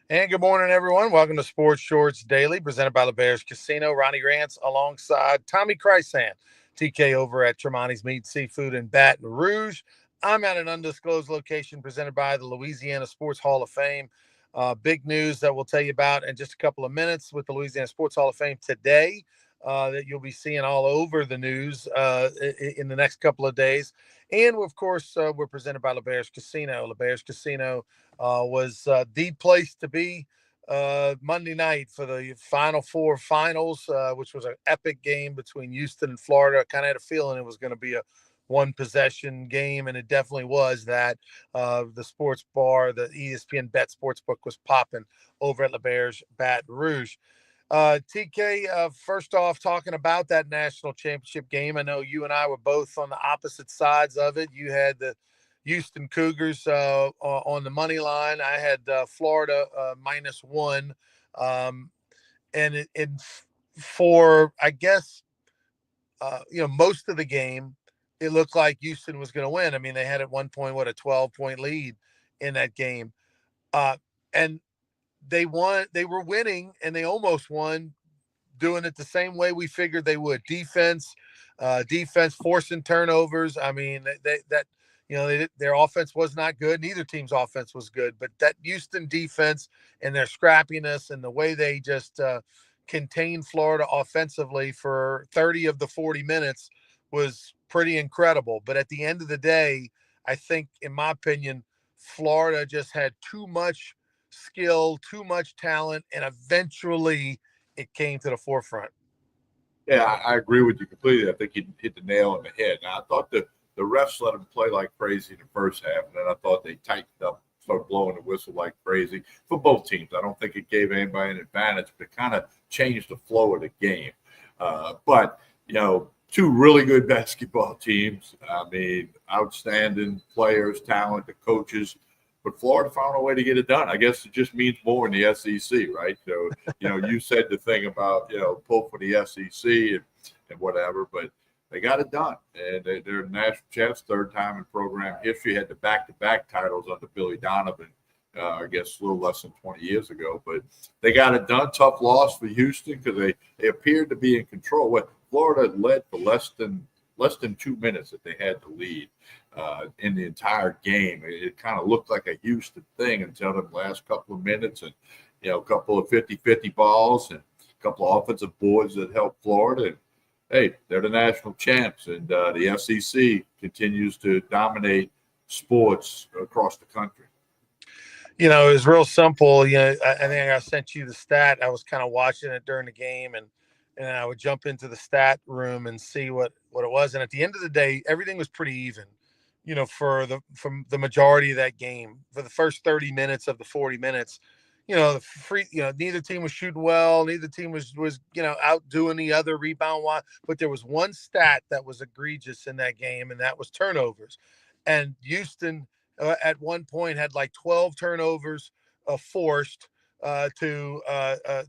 And good morning, everyone. Welcome to Sports Shorts Daily, presented by the Bears Casino. Ronnie Rance alongside Tommy Chrysant, TK over at Tremonti's Meat, Seafood, in Baton Rouge. I'm at an undisclosed location presented by the Louisiana Sports Hall of Fame. Big news that we'll tell you about in just a couple of minutes with the Louisiana Sports Hall of Fame today that you'll be seeing all over the news in the next couple of days. And, of course, we're presented by the Bears Casino. The Bears Casino was the place to be Monday night for the Final Four finals, which was an epic game between Houston and Florida. I kind of had a feeling it was going to be a one possession game, and it definitely was that. The sports bar, the ESPN Bet Sportsbook, was popping over at the Bears Baton Rouge. TK, first off, talking about that national championship game, I know you and I were both on the opposite sides of it. You had the Houston Cougars on the money line. I had Florida -1. Um, and for, I guess, most of the game, it looked like Houston was going to win. I mean, they had at one point, a 12-point lead in that game. And they won, they were winning, and they almost won, doing it the same way we figured they would. Defense, forcing turnovers. I mean, their offense was not good. Neither team's offense was good, but that Houston defense and their scrappiness and the way they just contained Florida offensively for 30 of the 40 minutes was pretty incredible. But at the end of the day, I think, in my opinion, Florida just had too much skill, too much talent, and eventually it came to the forefront. Yeah, I agree with you completely. I think you hit the nail on the head. Now, I thought the refs let them play like crazy in the first half, and then I thought they tightened up, started blowing the whistle like crazy for both teams. I don't think it gave anybody an advantage, but it kind of changed the flow of the game. But, two really good basketball teams. I mean, outstanding players, talent, the coaches. But Florida found a way to get it done. I guess it just means more in the SEC, right? So, you said the thing about, pull for the SEC and whatever, but they got it done. And they're national champs, third time in program history, had the back-to-back titles under Billy Donovan, I guess a little less than 20 years ago. But they got it done. Tough loss for Houston because they appeared to be in control. What Florida led for less than 2 minutes that they had to lead in the entire game. It kind of looked like a Houston thing until the last couple of minutes, and a couple of 50-50 balls and a couple of offensive boards that helped Florida. And hey, they're the national champs, and the SEC continues to dominate sports across the country. It was real simple. I think I sent you the stat. I was kind of watching it during the game, and I would jump into the stat room and see what it was. And at the end of the day, everything was pretty even. From the majority of that game, for the first 30 minutes of the 40 minutes, neither team was shooting well. Neither team was outdoing the other rebound wise. But there was one stat that was egregious in that game, and that was turnovers. And Houston at one point had like 12 turnovers forced. To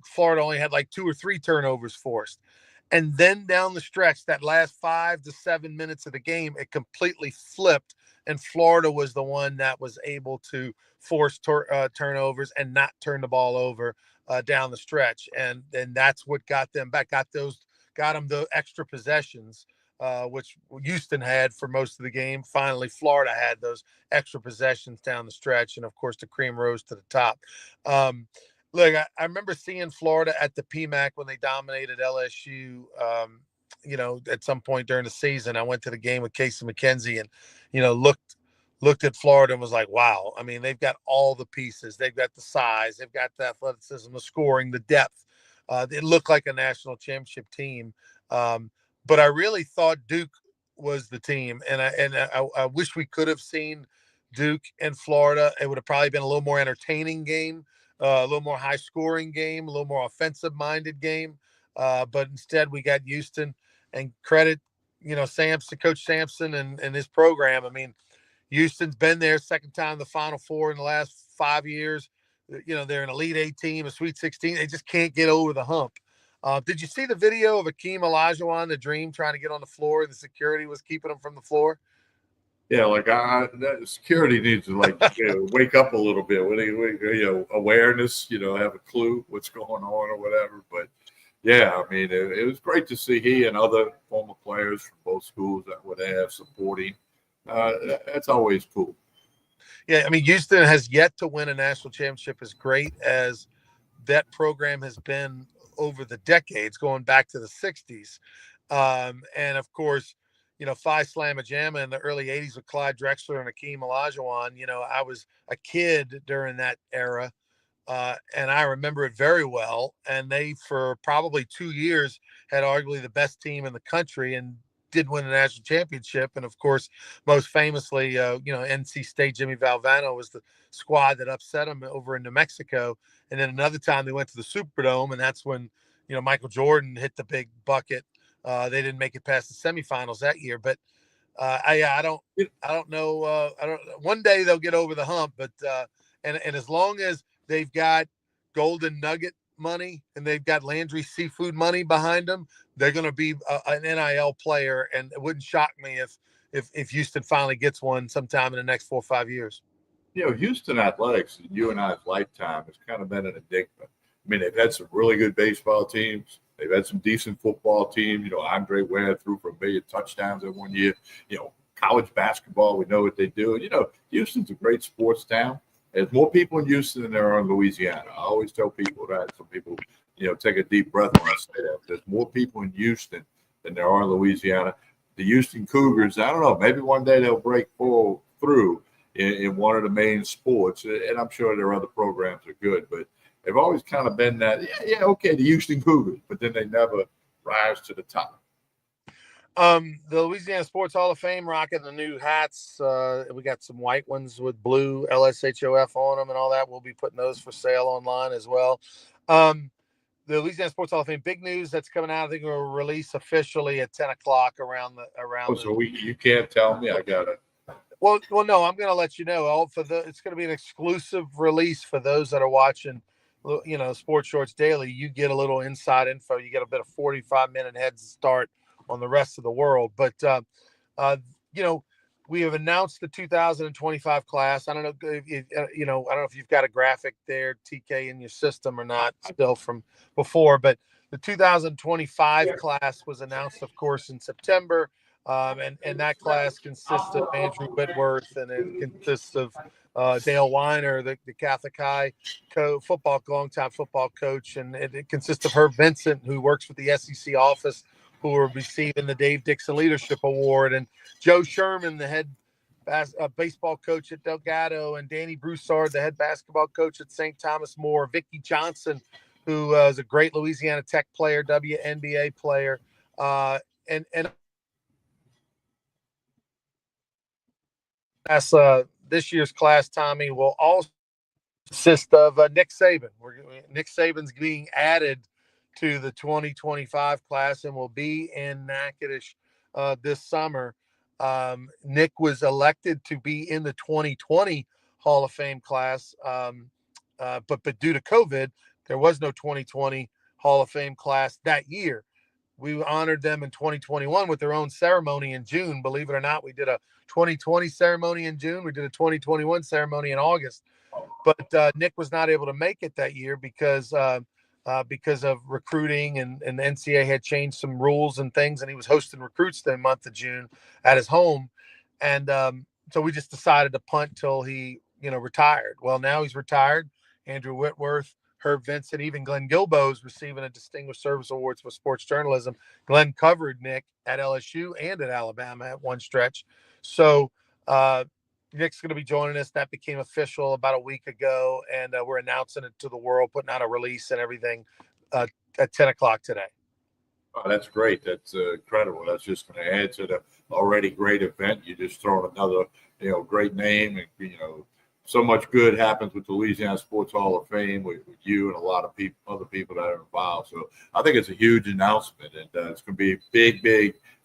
Florida only had like 2 or 3 turnovers forced. And then down the stretch, that last 5 to 7 minutes of the game, it completely flipped. And Florida was the one that was able to force turnovers and not turn the ball over down the stretch. And that's what got them back, got them the extra possessions, which Houston had for most of the game. Finally, Florida had those extra possessions down the stretch. And of course, the cream rose to the top. Look, I remember seeing Florida at the PMAC when they dominated LSU. At some point during the season, I went to the game with Casey McKenzie and, looked at Florida and was like, wow. I mean, they've got all the pieces. They've got the size. They've got the athleticism, the scoring, the depth. It looked like a national championship team. But I really thought Duke was the team. And I wish we could have seen Duke and Florida. It would have probably been a little more entertaining game. A little more high scoring game, a little more offensive minded game. But instead we got Houston, and credit, Coach Sampson and his program. I mean, Houston's been there, second time in the Final Four in the last 5 years. They're an Elite Eight team, a Sweet 16. They just can't get over the hump. Did you see the video of Akeem Olajuwon, the Dream, trying to get on the floor, and the security was keeping him from the floor? Yeah, like security needs to wake up a little bit. Awareness. Have a clue what's going on or whatever. But yeah, I mean, it was great to see he and other former players from both schools that would have supporting. That's always cool. Yeah, I mean, Houston has yet to win a national championship as great as that program has been over the decades, going back to the 60s. And of course, Phi Slamma Jamma in the early 80s with Clyde Drexler and Akeem Olajuwon. I was a kid during that era, and I remember it very well. And they, for probably 2 years, had arguably the best team in the country and did win a national championship. And of course, most famously, NC State Jimmy Valvano was the squad that upset them over in New Mexico. And then another time they went to the Superdome, and that's when Michael Jordan hit the big bucket. They didn't make it past the semifinals that year, but I don't know. I don't. One day they'll get over the hump, but and as long as they've got Golden Nugget money and they've got Landry Seafood money behind them, they're going to be an NIL player, and it wouldn't shock me if Houston finally gets one sometime in the next 4 or 5 years. Houston athletics in you and I's lifetime has kind of been an enigma. I mean, they've had some really good baseball teams. They've had some decent football teams. Andre Ware threw for 1 million touchdowns in 1 year. College basketball, we know what they do. And, Houston's a great sports town. There's more people in Houston than there are in Louisiana. I always tell people that. Some people, take a deep breath when I say that. There's more people in Houston than there are in Louisiana. The Houston Cougars, I don't know, maybe one day they'll break through in one of the main sports. And I'm sure their other programs are good, but they've always kind of been that, okay, the Houston Cougars, but then they never rise to the top. The Louisiana Sports Hall of Fame rocking the new hats. We got some white ones with blue LSHOF on them and all that. We'll be putting those for sale online as well. The Louisiana Sports Hall of Fame, big news that's coming out. I think we'll release officially at 10 o'clock around. You can't tell me. I got it. Well, no, I'm going to let you know. It's going to be an exclusive release for those that are watching, Sports Shorts Daily. You get a little inside info. You get a bit of 45-minute head start on the rest of the world. But we have announced the 2025 class. I don't know if I don't know if you've got a graphic there, TK, in your system or not, still from before. But the 2025 class was announced, of course, in September. And that class consists of Andrew Whitworth, and it consists of Dale Weiner, the Catholic High longtime football coach, and it consists of Herb Vincent, who works with the SEC office, who are receiving the Dave Dixon Leadership Award, and Joe Sherman, the head baseball coach at Delgado, and Danny Broussard, the head basketball coach at St. Thomas More, Vicki Johnson, who is a great Louisiana Tech player, WNBA player, and this year's class, Tommy, will also consist of Nick Saban. Nick Saban's being added to the 2025 class and will be in Natchitoches this summer. Nick was elected to be in the 2020 Hall of Fame class, but due to COVID, there was no 2020 Hall of Fame class that year. We honored them in 2021 with their own ceremony in June. Believe it or not, we did a 2020 ceremony in June. We did a 2021 ceremony in August. But Nick was not able to make it that year because of recruiting, and the NCAA had changed some rules and things, and he was hosting recruits the month of June at his home. And so we just decided to punt till he, retired. Well, now he's retired. Andrew Whitworth, Herb Vincent, even Glenn Gilbo is receiving a Distinguished Service Awards for sports journalism. Glenn covered Nick at LSU and at Alabama at one stretch. So Nick's going to be joining us. That became official about a week ago, and we're announcing it to the world, putting out a release and everything at 10 o'clock today. Oh, that's great. That's incredible. That's just going to add to the already great event. You just throw another, great name, and so much good happens with the Louisiana Sports Hall of Fame with you and a lot of other people that are involved. So I think it's a huge announcement, and it's going to be a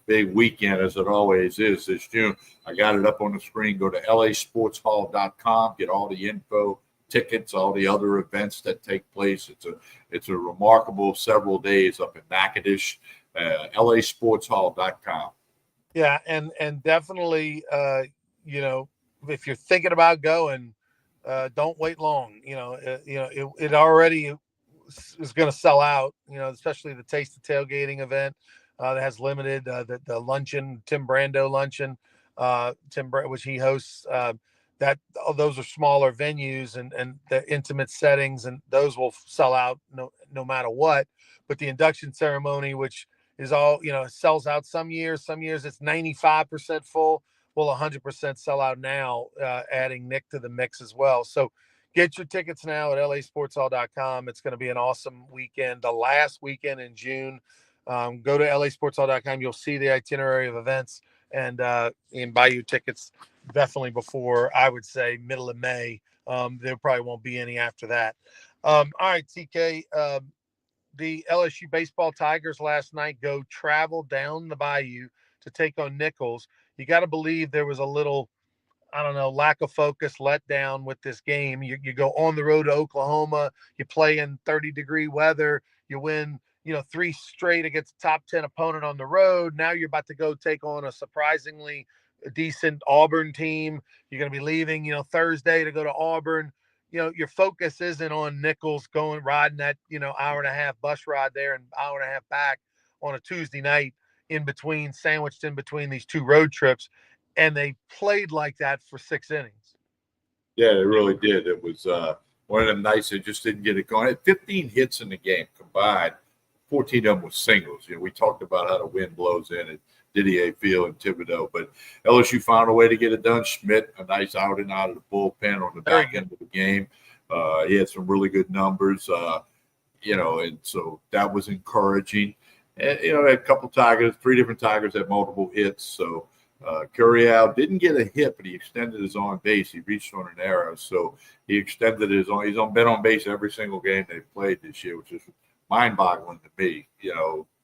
big weekend, as it always is this June. I got it up on the screen. Go to lasportshall.com, get all the info, tickets, all the other events that take place. It's a remarkable several days up in Natchitoches. lasportshall.com. Yeah, and definitely if you're thinking about going, don't wait long. It already is going to sell out. Especially the Taste of Tailgating event that has limited the luncheon, Tim Brando luncheon, which he hosts. That those are smaller venues and the intimate settings, and those will sell out no matter what. But the induction ceremony, which is all sells out some years it's 95% full, will 100% sell out now, adding Nick to the mix as well. So get your tickets now at lasportshall.com. It's going to be an awesome weekend, the last weekend in June. Go to lasportshall.com. You'll see the itinerary of events and buy your tickets definitely before, I would say, middle of May. There probably won't be any after that. All right, TK. The LSU baseball Tigers last night go travel down the bayou to take on Nichols. You got to believe there was a little, I don't know, lack of focus, let down with this game. You go on the road to Oklahoma, you play in 30-degree weather, you win, 3 straight against a top 10 opponent on the road. Now you're about to go take on a surprisingly decent Auburn team. You're going to be leaving, Thursday to go to Auburn. Your focus isn't on Nichols riding that, hour and a half bus ride there and hour and a half back on a Tuesday night sandwiched in between these 2 road trips. And they played like that for 6 innings. Yeah, they really did. It was one of them nights they just didn't get it going. Had 15 hits in the game combined. 14 of them was singles. We talked about how the wind blows in at Didier Field and Thibodeau, but LSU found a way to get it done. Schmidt, a nice outing out of the bullpen on the back end of the game. He had some really good numbers, and so that was encouraging. And, a couple Tigers, 3 different Tigers had multiple hits. So Curiel didn't get a hit, but he extended his on base. He reached on an error, so he extended his on. He's been on base every single game they've played this year, which is mind-boggling to me.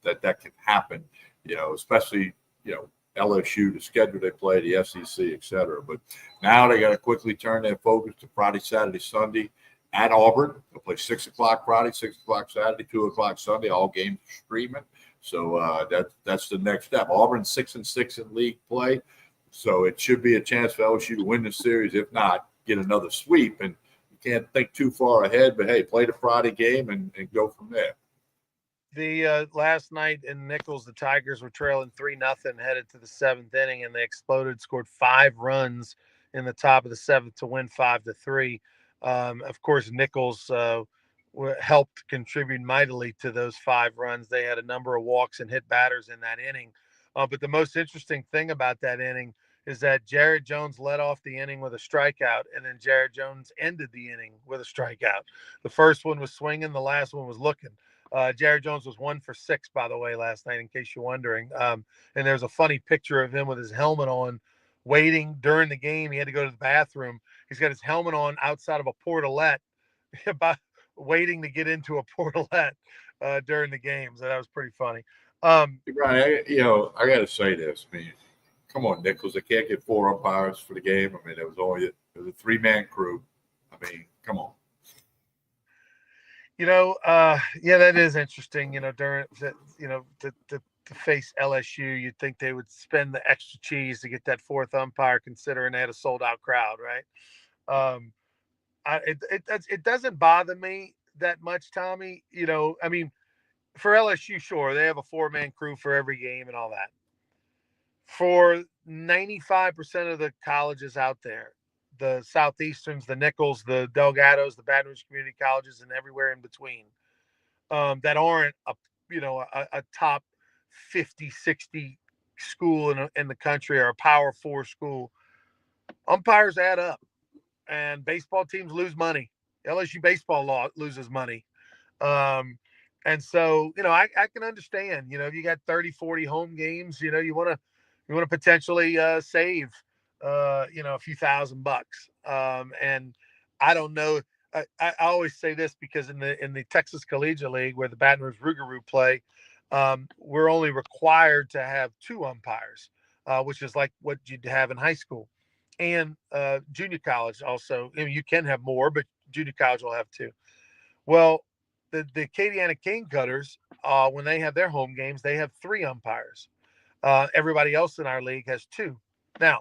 That can happen. Especially LSU, the schedule they play, the SEC, et cetera. But now they got to quickly turn their focus to Friday, Saturday, Sunday at Auburn. They'll play 6:00 Friday, 6:00 Saturday, 2:00 Sunday. All games streaming. So that's the next step. Auburn 6-6 in league play, so it should be a chance for LSU to win the series. If not, get another sweep. And you can't think too far ahead, but hey, play the Friday game and go from there. The last night in Nichols, the Tigers were trailing 3-0, headed to the 7th inning, and they exploded, scored 5 runs in the top of the 7th to win 5-3. Of course, Nichols helped contribute mightily to those 5 runs. They had a number of walks and hit batters in that inning. But the most interesting thing about that inning is that Jared Jones led off the inning with a strikeout, and then Jared Jones ended the inning with a strikeout. The first one was swinging, the last one was looking. Jared Jones was 1 for 6, by the way, last night, in case you're wondering. And there's a funny picture of him with his helmet on, waiting during the game. He had to go to the bathroom. He's got his helmet on outside of a portalette, about waiting to get into a portalette during the game. So that was pretty funny. Brian, I got to say this. I mean, come on, Nichols. They can't get 4 umpires for the game. I mean, it was a 3-man crew. I mean, come on. Yeah, that is interesting. During to face LSU, you'd think they would spend the extra cheese to get that 4th umpire, considering they had a sold out crowd, right? It doesn't bother me that much, Tommy. I mean, for LSU, sure, they have a 4-man crew for every game and all that. For 95% of the colleges out there, the Southeasterns, the Nichols, the Delgados, the Baton Rouge community colleges, and everywhere in between, that aren't a top 50, 60 school in the country, or a Power 4 school, umpires add up, and baseball teams lose money. LSU baseball loses money. And so, I can understand, if you got 30, 40 home games, you want to potentially save, a few $1,000. And I don't know. I always say this because in the Texas Collegiate League, where the Baton Rouge Rougarou play, we're only required to have 2 umpires, which is like what you'd have in high school. And junior college also. You can have more, but junior college will have 2. Well, the Acadiana Cane Cutters, when they have their home games, they have 3 umpires. Everybody else in our league has 2. Now,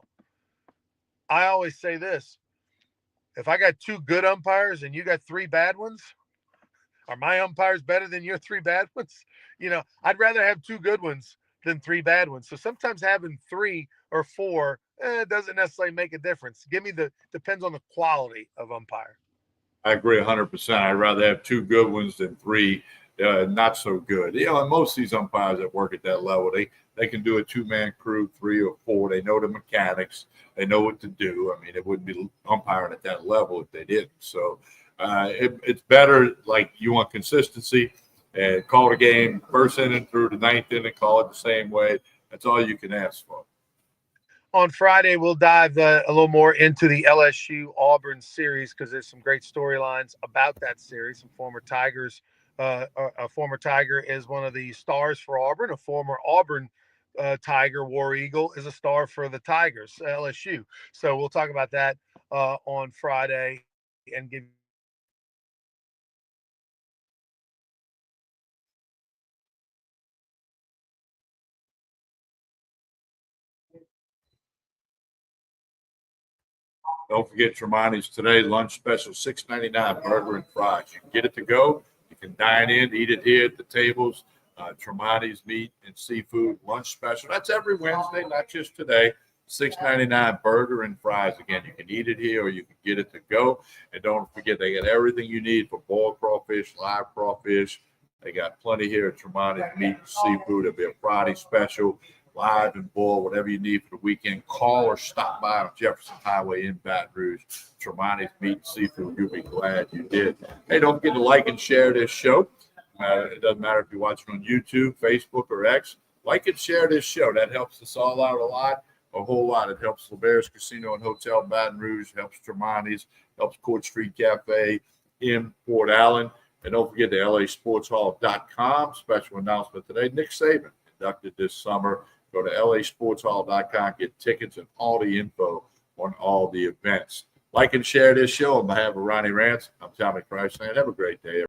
I always say this: if I got two good umpires and you got three bad ones, are my umpires better than your three bad ones? I'd rather have two good ones than three bad ones. So sometimes having three or four doesn't necessarily make a difference. Depends on the quality of umpire. I agree 100%. I'd rather have two good ones than three not so good. And most of these umpires that work at that level, they can do a two-man crew, three or four. They know the mechanics. They know what to do. I mean, it wouldn't be umpiring at that level if they didn't. So it's better, like you want consistency, and call the game first inning through the ninth inning, call it the same way. That's all you can ask for. On Friday, we'll dive a little more into the LSU Auburn series because there's some great storylines about that series. Some former Tigers, a former Tiger is one of the stars for Auburn. A former Auburn Tiger, War Eagle, is a star for the Tigers, LSU. So we'll talk about that on Friday and give. Don't forget Tremonti's today lunch special, $6.99 burger and fries. You can get it to go. You can dine in, eat it here at the tables. Tremonti's meat and seafood lunch special. That's every Wednesday, not just today. $6.99 burger and fries. Again, you can eat it here or you can get it to go. And don't forget, they got everything you need for boiled crawfish, live crawfish. They got plenty here at Tremonti's meat and seafood. It'll be a Friday special. Live and boil, whatever you need for the weekend. Call or stop by on Jefferson Highway in Baton Rouge. Tremonti's Meat and Seafood. You'll be glad you did. Hey, don't forget to like and share this show. It doesn't matter if you're watching on YouTube, Facebook, or X. Like and share this show. That helps us all out a whole lot. It helps LeBare's Casino and Hotel Baton Rouge, helps Tremonti's, helps Court Street Cafe in Port Allen. And don't forget the LASportshall.com. Special announcement today. Nick Saban inducted this summer. Go to LASportshall.com, get tickets and all the info on all the events. Like and share this show. On behalf of Ronnie Rance, I'm Tommy Price saying have a great day.